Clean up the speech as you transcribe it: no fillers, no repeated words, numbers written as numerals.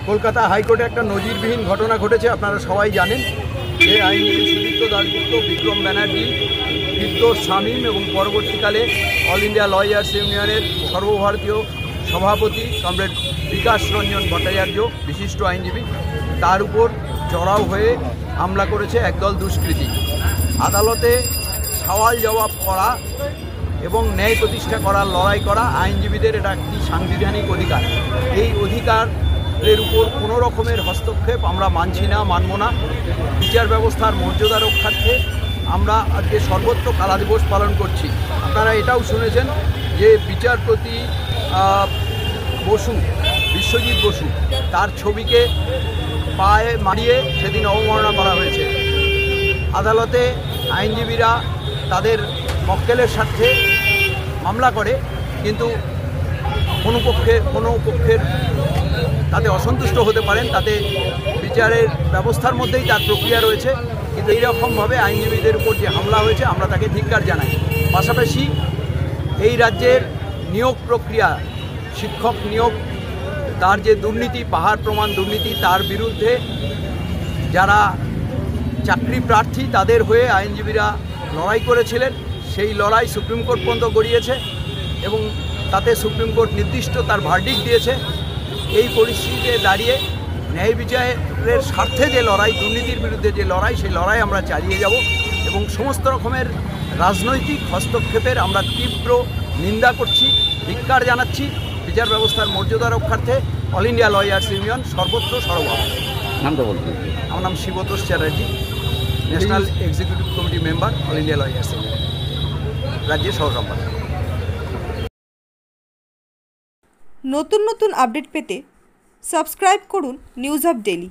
কলকাতা হাইকোর্টে একটা নজিরবিহীন ঘটনা ঘটেছে। আপনারা সবাই জানেন যে আইনজীবী সুদীপ্ত দাশগুপ্ত, বিক্রম ব্যানার্জি, ফিরদৌস শামীম এবং পরবর্তীকালে অল ইন্ডিয়া লয়ার্স ইউনিয়নের সর্বভারতীয় সভাপতি কমরেড বিকাশ রঞ্জন ভট্টাচার্য, বিশিষ্ট আইনজীবী, তার উপর চড়াও হয়ে হামলা করেছে একদল দুষ্কৃতী। আদালতে সওয়াল জবাব করা এবং ন্যায় প্রতিষ্ঠা করার লড়াই করা আইনজীবীদের এটা একটি সাংবিধানিক অধিকার। এই অধিকারের উপর কোনো রকমের হস্তক্ষেপ আমরা মানছি না, মানব না। বিচার ব্যবস্থার মর্যাদা রক্ষার্থে আমরা আজকে সর্বত্র কালা দিবস পালন করছি। আপনারা এটাও শুনেছেন যে বিচারপতি বসু, বিশ্বজিৎ বসু, তার ছবিকে পায়ে মারিয়ে সেদিন অবমাননা করা হয়েছে। আদালতে আইনজীবীরা তাদের মক্কেলের স্বার্থে মামলা করে, কিন্তু কোনো পক্ষের তাতে অসন্তুষ্ট হতে পারেন, তাতে বিচারের ব্যবস্থার মধ্যেই তার প্রক্রিয়া রয়েছে। কিন্তু এইরকমভাবে আইনজীবীদের উপর যে হামলা হয়েছে আমরা তাকে ধিক্কার জানাই। পাশাপাশি এই রাজ্যের নিয়োগ প্রক্রিয়া, শিক্ষক নিয়োগ, তার যে দুর্নীতি, পাহাড় প্রমাণ দুর্নীতি, তার বিরুদ্ধে যারা চাকরি প্রার্থী তাদের হয়ে আইনজীবীরা লড়াই করেছিলেন, সেই লড়াই সুপ্রিম কোর্ট পর্যন্ত গড়িয়েছে এবং তাতে সুপ্রিম কোর্ট নির্দিষ্ট তার ভার্ডিক্ট দিয়েছে। এই পরিস্থিতিতে দাঁড়িয়ে ন্যায় বিচারের স্বার্থে যে লড়াই, দুর্নীতির বিরুদ্ধে যে লড়াই, সেই লড়াই আমরা চালিয়ে যাব এবং সমস্ত রকমের রাজনৈতিক হস্তক্ষেপের আমরা তীব্র নিন্দা করছি, ধিক্কার জানাচ্ছি। বিচার ব্যবস্থার মর্যাদা রক্ষার্থে অল ইন্ডিয়া লয়ার্স ইউনিয়ন সর্বত্র সরব। নামটা বলতে? আমার নাম Shibtosh Chatterjee, national executive committee member, all India lawyers union, রাজ্যের সহ সম্পাদক। নতুন নতুন আপডেট পেতে সাবস্ক্রাইব করুন নিউজ আপ ডেইলি।